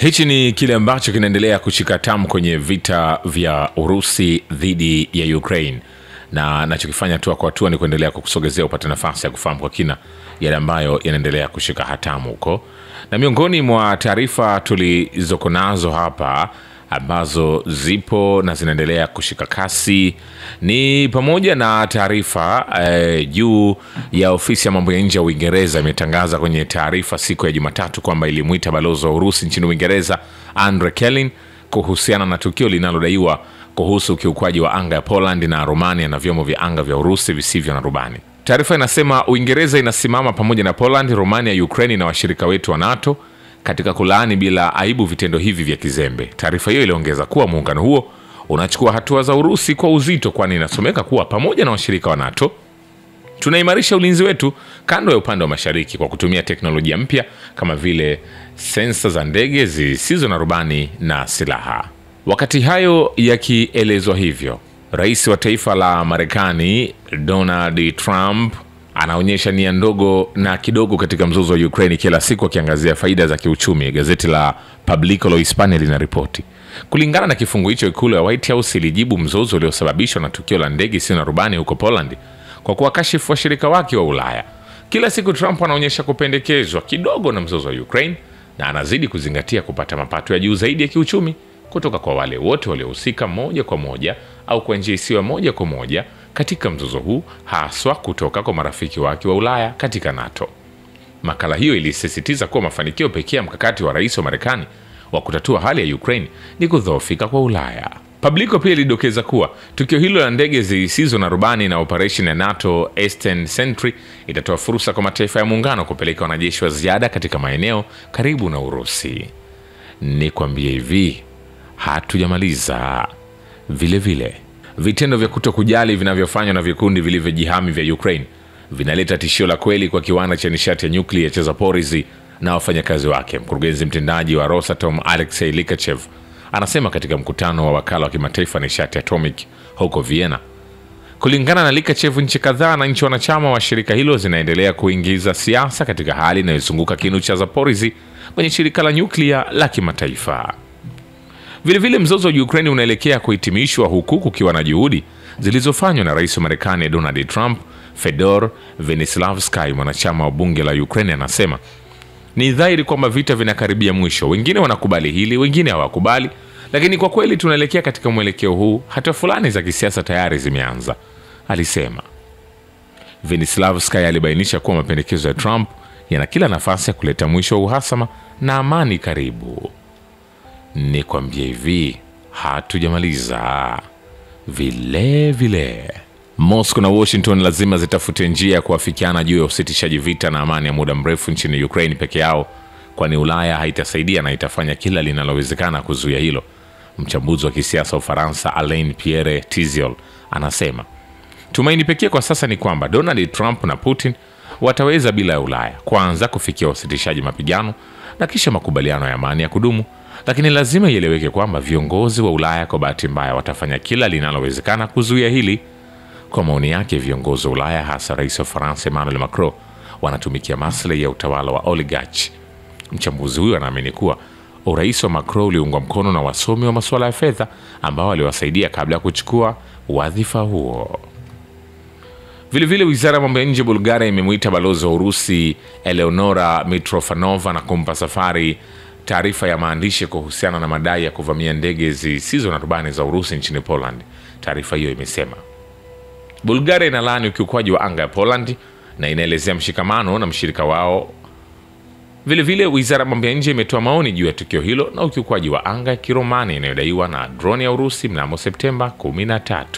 Hichi ni kile ambacho kinaendelea kushika tamu kwenye vita vya Urusi dhidi ya Ukraine, na nachokifanya tu kwa hatua ni kuendelea kukusogezea upate nafasi ya kufahamu kwa kina yale ambayo yanaendelea kushika hatamu huko. Na miongoni mwa taarifa tulizokonazo hapa ambazo zipo na zinaendelea kushika kasi ni pamoja na taarifa juu ya ofisi ya mambo ya nje ya Uingereza imetangaza kwenye taarifa siku ya Jumatatu kwamba ilimuita balozi wa Urusi nchini Uingereza Andre Kelin kuhusiana na tukio linalodaiwa kuhusu ukiukwaji wa anga ya Poland na Romania na vyombo vya anga vya Urusi visivyo na rubani. Taarifa inasema Uingereza inasimama pamoja na Poland, Romania, Ukraine na washirika wetu wa NATO katika kulaani bila aibu vitendo hivi vya kizembe. Taarifa hiyo iliongeza kuwa muungano huo unachukua hatua za Urusi kwa uzito, kwani inasomeka kuwa pamoja na washirika wa NATO tunaimarisha ulinzi wetu kando ya upande wa mashariki kwa kutumia teknolojia mpya kama vile sensa za ndege zisizo na rubani na silaha. Wakati hayo yakielezwa hivyo, rais wa taifa la Marekani Donald Trump anaonyesha nia ndogo na kidogo katika mzozo wa Ukraine, kila siku akiangazia faida za kiuchumi. Gazeti la Publico la Hispania linaripoti. Kulingana na kifungu hicho, ikulu ya White House ilijibu mzozo uliosababishwa na tukio la ndege isiyo na rubani huko Poland kwa kuwakashifu washirika wake wa Ulaya. Kila siku Trump anaonyesha kupendekezwa kidogo na mzozo wa Ukraine na anazidi kuzingatia kupata mapato ya juu zaidi ya kiuchumi kutoka kwa wale wote waliohusika moja kwa moja au kwa njia isiyo moja kwa moja katika mzozo huu, haswa kutoka kwa marafiki wake wa Ulaya katika NATO. Makala hiyo ilisisitiza kuwa mafanikio pekee ya mkakati wa rais wa Marekani wa kutatua hali ya Ukraine ni kudhoofika kwa Ulaya. Publico pia ilidokeza kuwa tukio hilo la ndege zisizo na rubani na operation ya NATO Eastern Sentry itatoa fursa kwa mataifa ya muungano kupeleka wanajeshi wa ziada katika maeneo karibu na Urusi. Nikwambie hivi, hatujamaliza. Vile vitendo vya kutokujali vinavyofanywa na vikundi vilivyojihami vya Ukraine vinaleta tishio la kweli kwa kiwanda cha nishati ya nyuklia cha Zaporizhzhia na wafanyakazi wake. Mkurugenzi mtendaji wa Rosatom Alexei Likachev anasema katika mkutano wa wakala wa kimataifa nishati atomic huko Vienna. Kulingana na Likachev, nchi kadhaa na nchi wanachama wa shirika hilo zinaendelea kuingiza siasa katika hali inayozunguka kinu cha Zaporizhzhia kwenye shirika la nyuklia la kimataifa. Vile mzozo wa Ukraine unaelekea kuhitimishwa huku kukiwa na juhudi zilizofanywa na rais wa Marekani Donald Trump. Fedor Venislavsky, mwanachama wa bunge la Ukraine, anasema ni dhahiri kwamba vita vinakaribia mwisho. Wengine wanakubali hili, wengine hawakubali, lakini kwa kweli tunaelekea katika mwelekeo huu. Hatua fulani za kisiasa tayari zimeanza, alisema. Venislavsky alibainisha kuwa mapendekezo ya Trump yana kila nafasi ya kuleta mwisho wa uhasama na amani karibu. Nikwambie hivi, hatujamaliza. Vile Moscow na Washington lazima zitafute njia ya kuafikiana juu ya usitishaji vita na amani ya muda mrefu nchini Ukraine peke yao, kwani Ulaya haitasaidia na itafanya kila linalowezekana kuzuia hilo. Mchambuzi wa kisiasa wa Ufaransa Alain Pierre Tiziol anasema tumaini pekee kwa sasa ni kwamba Donald Trump na Putin wataweza bila ya Ulaya kwanza kufikia usitishaji mapigano na kisha makubaliano ya amani ya kudumu, lakini lazima ieleweke kwamba viongozi wa Ulaya kwa bahati mbaya watafanya kila linalowezekana kuzuia hili. Kwa maoni yake, viongozi wa Ulaya hasa rais wa France Emmanuel Macron wanatumikia maslahi ya utawala wa oligarch. Mchambuzi huyo anaamini kuwa urais wa Macron uliungwa mkono na wasomi wa masuala ya fedha ambao waliwasaidia kabla ya kuchukua wadhifa huo. Vile wizara ya mambo ya nje Bulgaria imemuita balozi wa Urusi Eleonora Mitrofanova na kumpa safari taarifa ya maandishi kuhusiana na madai ya kuvamia ndege zisizo na rubani za Urusi nchini Poland. Taarifa hiyo imesema Bulgaria inalaani ukiukwaji wa anga ya Poland na inaelezea mshikamano na mshirika wao. Vile wizara ya mambo ya nje imetoa maoni juu ya tukio hilo na ukiukwaji wa anga ya Kiromani inayodaiwa na drone ya Urusi mnamo Septemba 13.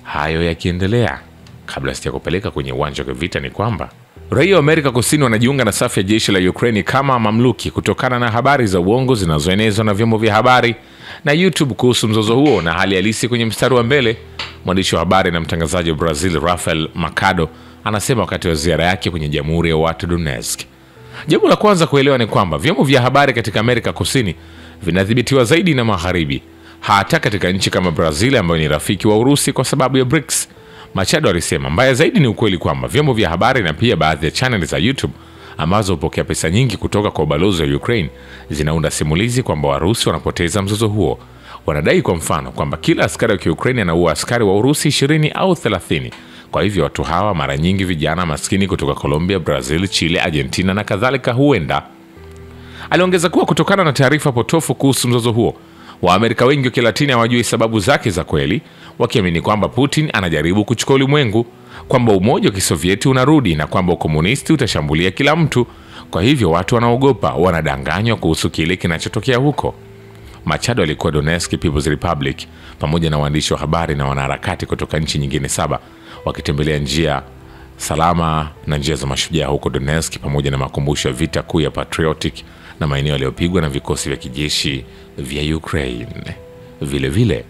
Hayo yakiendelea, kabla sijakupeleka kwenye uwanja wa vita, ni kwamba raia wa Amerika Kusini wanajiunga na safu ya jeshi la Ukraine kama mamluki kutokana na habari za uongo zinazoenezwa na vyombo vya habari na YouTube kuhusu mzozo huo na hali halisi kwenye mstari wa mbele. Mwandishi wa habari na mtangazaji wa Brazil Rafael Mercado anasema wakati wa ziara yake kwenye Jamhuri ya Watu Donetsk. Jambo la kwanza kuelewa ni kwamba vyombo vya habari katika Amerika Kusini vinadhibitiwa zaidi na magharibi, hata katika nchi kama Brazil ambayo ni rafiki wa Urusi kwa sababu ya BRICS. Machado alisema mbaya zaidi ni ukweli kwamba vyombo vya habari na pia baadhi ya channel za YouTube ambazo hupokea pesa nyingi kutoka kwa ubalozi wa Ukraine zinaunda simulizi kwamba Warusi wanapoteza mzozo huo. Wanadai kwa mfano kwamba kila askari wa Ukraine anaua askari wa Urusi 20 au 30. Kwa hivyo watu hawa mara nyingi vijana maskini kutoka Colombia, Brazil, Chile, Argentina na kadhalika huenda. Aliongeza kuwa kutokana na taarifa potofu kuhusu mzozo huo, Waamerika wengi wa Kilatini hawajui sababu zake za kweli, wakiamini kwamba Putin anajaribu kuchukua ulimwengu, kwamba umoja wa Kisovieti unarudi na kwamba ukomunisti utashambulia kila mtu. Kwa hivyo watu wanaogopa, wanadanganywa kuhusu kile kinachotokea huko. Machado alikuwa Donetsk People's Republic pamoja na waandishi wa habari na wanaharakati kutoka nchi nyingine 7 wakitembelea njia salama na njia za mashujaa huko Donetsk pamoja na makumbusho ya vita kuu ya Patriotic na maeneo yaliyopigwa na vikosi vya kijeshi vya Ukraine. Vile vile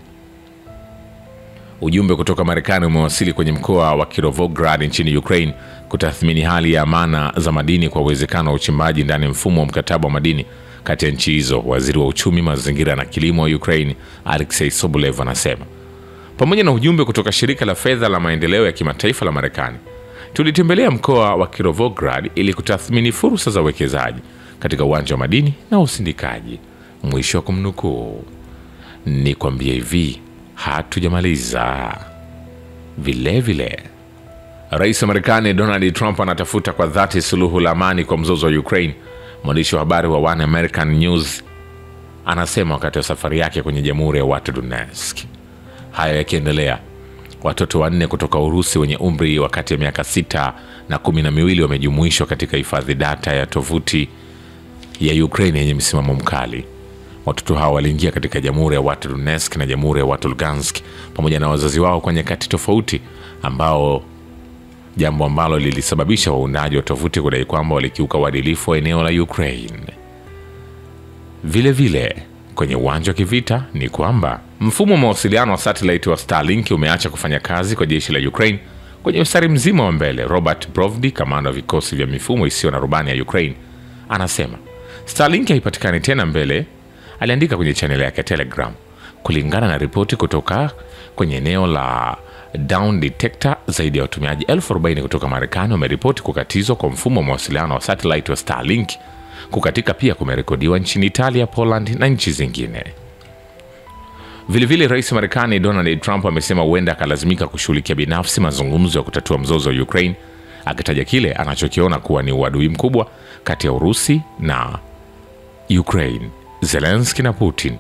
ujumbe kutoka Marekani umewasili kwenye mkoa wa Kirovograd nchini Ukraine kutathmini hali ya amana za madini kwa uwezekano wa uchimbaji ndani ya mfumo wa mkataba wa madini kati ya nchi hizo. Waziri wa uchumi, mazingira na kilimo wa Ukraine Alexei Sobolev anasema. Pamoja na ujumbe kutoka shirika la fedha la maendeleo ya kimataifa la Marekani, tulitembelea mkoa wa Kirovograd ili kutathmini fursa za uwekezaji katika uwanja wa madini na usindikaji. Mwisho wa kumnukuu. Ni kwambia hivi, hatujamaliza. Vile vile Rais wa Marekani Donald Trump anatafuta kwa dhati suluhu la amani kwa mzozo wa Ukraine. Mwandishi wa habari wa One American News anasema wakati wa safari yake kwenye Jamhuri ya Watu Donetsk. Haya yakiendelea, watoto 4 kutoka Urusi wenye umri wa kati ya miaka 6 na 12 wamejumuishwa katika hifadhi data ya tovuti ya Ukraine yenye msimamo mkali. Watoto hao waliingia katika Jamhuri ya Watu Donetsk na Jamhuri ya Watu Lugansk pamoja na wazazi wao kwa nyakati tofauti, jambo ambalo lilisababisha waundaji wa tovuti kudai kwamba walikiuka uadilifu wa eneo la Ukraine. Vile vile kwenye uwanja wa kivita ni kwamba mfumo wa mawasiliano wa satellite wa Starlink umeacha kufanya kazi kwa jeshi la Ukraine kwenye mstari mzima wa mbele. Robert Brovdi, kamanda wa vikosi vya mifumo isiyo na rubani ya Ukraine, anasema Starlink haipatikani tena mbele. Aliandika kwenye channel yake ya Telegram. Kulingana na ripoti kutoka kwenye eneo la Down Detector, zaidi ya watumiaji 40,000 kutoka Marekani wameripoti kukatizwa kwa mfumo wa mawasiliano wa satellite wa Starlink. Kukatika pia kumerekodiwa nchini Italia, Poland na nchi zingine. Vile vile Rais wa Marekani Donald Trump amesema huenda akalazimika kushughulikia binafsi mazungumzo ya kutatua mzozo wa Ukraine, akitaja kile anachokiona kuwa ni uadui mkubwa kati ya Urusi na Ukraine. Zelensky na Putin.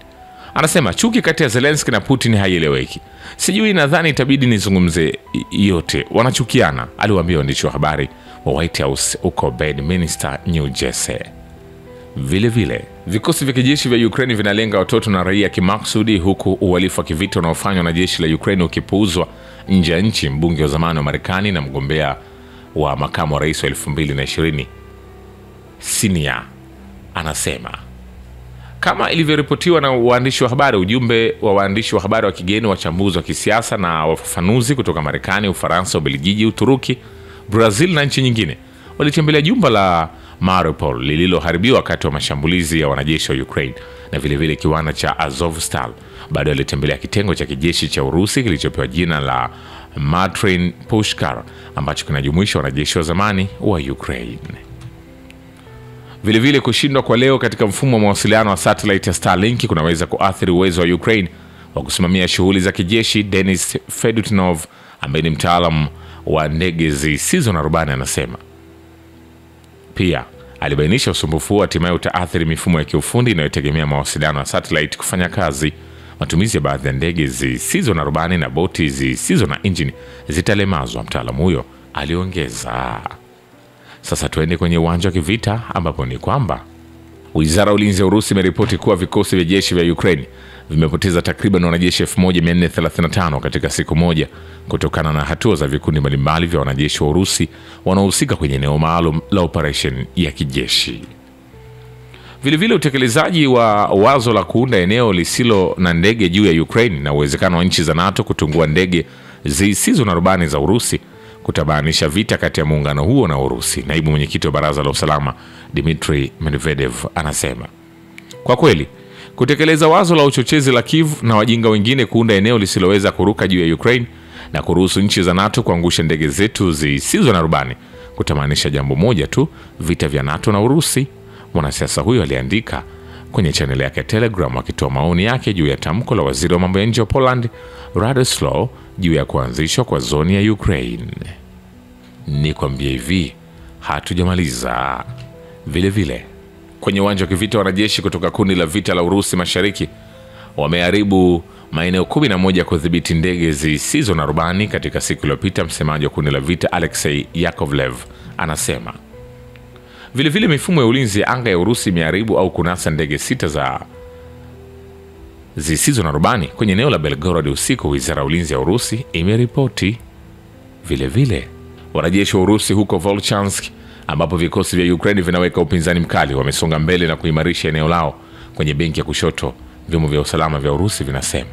Anasema chuki kati ya Zelensky na Putin haieleweki. Sijui, nadhani itabidi nizungumze yote. Wanachukiana, aliwaambia waandishi wa habari wa White House huko Bedminster, New Jersey. Vile vile vikosi vya kijeshi vya Ukraine vinalenga watoto na raia kimaksudi, huku uhalifu wa kivita unaofanywa na jeshi la Ukraine ukipuuzwa nje ya nchi. Mbunge wa zamani wa Marekani na mgombea wa makamu wa rais wa 2020 Sinia anasema. Kama ilivyoripotiwa na waandishi wa habari, ujumbe wa waandishi wa habari wa kigeni, wachambuzi wa kisiasa na wafafanuzi kutoka Marekani, Ufaransa, Ubelgiji, Uturuki, Brazil na nchi nyingine walitembelea jumba la Mariupol lililoharibiwa wakati wa mashambulizi ya wanajeshi wa Ukraine na vile vile kiwanda cha Azovstal. Baada walitembelea kitengo cha kijeshi cha Urusi kilichopewa jina la Matrin Pushkar ambacho kinajumuisha wanajeshi wa zamani wa Ukraine. Vile vile kushindwa kwa leo katika mfumo wa mawasiliano wa satellite ya Starlink kunaweza kuathiri uwezo wa Ukraine wa kusimamia shughuli za kijeshi. Denis Fedutnov ambaye ni mtaalamu wa ndege zisizo na rubani anasema. Pia alibainisha usumbufu huo hatimaye utaathiri mifumo ya kiufundi inayotegemea mawasiliano ya satellite kufanya kazi. Matumizi ya baadhi ya ndege zisizo na rubani na boti zisizo na injini zitalemazwa, mtaalamu huyo aliongeza. Sasa tuende kwenye uwanja wa kivita ambapo ni kwamba Wizara ya Ulinzi ya Urusi imeripoti kuwa vikosi vya jeshi vya Ukraine vimepoteza takriban wanajeshi 1435 katika siku moja kutokana na hatua za vikundi mbalimbali vya wanajeshi wa Urusi wanaohusika kwenye eneo maalum la operation ya kijeshi. Vile vile utekelezaji wa wazo la kuunda eneo lisilo na ndege juu ya Ukraine na uwezekano wa nchi za NATO kutungua ndege zisizo na rubani za Urusi kutabaanisha vita kati ya muungano huo na Urusi. Naibu mwenyekiti wa Baraza la Usalama Dmitry Medvedev anasema, kwa kweli kutekeleza wazo la uchochezi la Kiev na wajinga wengine kuunda eneo lisiloweza kuruka juu ya Ukraine na kuruhusu nchi za NATO kuangusha ndege zetu zisizo na rubani kutamaanisha jambo moja tu, vita vya NATO na Urusi. Mwanasiasa huyo aliandika kwenye chaneli yake Telegram akitoa maoni yake juu ya tamko la waziri wa mambo ya nje wa Poland Radosław juu ya kuanzishwa kwa zoni ya Ukraine. Nikwambie hivi, hatujamaliza. Vile kwenye uwanja wa kivita, wanajeshi kutoka kundi la vita la Urusi Mashariki wameharibu maeneo 11 kudhibiti ndege zisizo na rubani katika siku iliyopita. Msemaji wa kundi la vita Alexei Yakovlev anasema vile mifumo ya ulinzi ya anga ya Urusi imeharibu au kunasa ndege 6 za zisizo na rubani kwenye eneo la Belgorod usiku, wizara ya ulinzi ya Urusi imeripoti. Vile wanajeshi wa Urusi huko Volchansk, ambapo vikosi vya Ukraine vinaweka upinzani mkali, wamesonga mbele na kuimarisha eneo lao kwenye benki ya kushoto, vyombo vya usalama vya Urusi vinasema.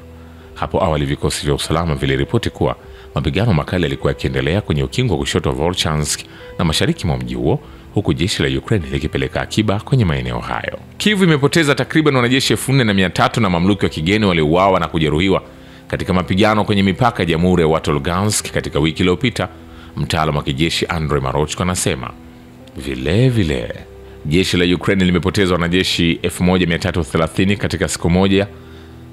Hapo awali vikosi vya usalama viliripoti kuwa mapigano makali yalikuwa yakiendelea kwenye ukingo wa kushoto wa Volchansk na mashariki mwa mji huo, huku jeshi la Ukraine likipeleka akiba kwenye maeneo hayo. Kyiv imepoteza takriban wanajeshi 4300 na mamluki wa kigeni waliouawa na kujeruhiwa katika mapigano kwenye mipaka ya Jamhuri ya watu Lugansk katika wiki iliyopita, mtaalamu wa kijeshi Andrei Marochko anasema. Vile jeshi la Ukraine limepoteza wanajeshi 1330 katika siku moja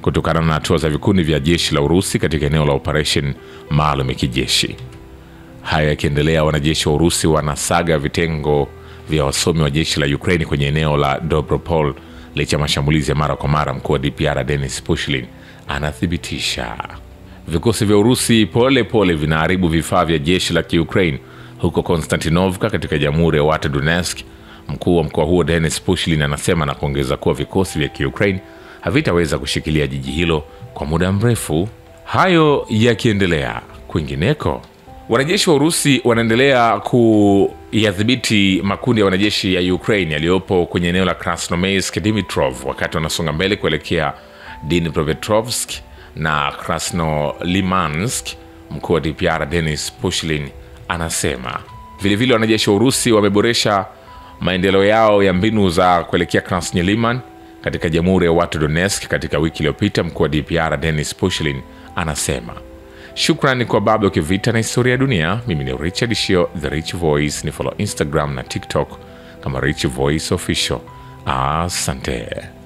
kutokana na hatua za vikundi vya jeshi la Urusi katika eneo la operation maalum ya kijeshi. Haya yakiendelea, wanajeshi wa Urusi wanasaga vitengo vya wasomi wa jeshi la Ukraine kwenye eneo la Dobropol licha mashambulizi ya mara kwa mara. Mkuu wa DPR Denis Pushilin anathibitisha vikosi vya Urusi pole vinaharibu vifaa vya jeshi la Ukraine huko Konstantinovka katika Jamhuri ya watu Donetsk. Mkuu wa mkoa huo Denis Pushilin anasema na kuongeza kuwa vikosi vya Ukraine havitaweza kushikilia jiji hilo kwa muda mrefu. Hayo yakiendelea, kwingineko wanajeshi wa Urusi wanaendelea kuyadhibiti makundi ya wanajeshi ya Ukraine yaliyopo kwenye eneo la Krasnomaysk Dimitrov wakati wanasonga mbele kuelekea Dnipropetrovsk na Krasnolimansk. Mkuu wa DPR Denis Pushilin anasema vile wanajeshi wa Urusi wameboresha maendeleo yao ya mbinu za kuelekea Krasnoliman katika Jamhuri ya watu Donetsk katika wiki iliyopita. Mkuu wa DPR Denis Pushilin anasema. Shukrani kwa Babu ya Kivita na Historia ya Dunia. Mimi ni Richard Shio, The Rich Voice. Ni follow Instagram na TikTok kama Rich Voice Official. Asante.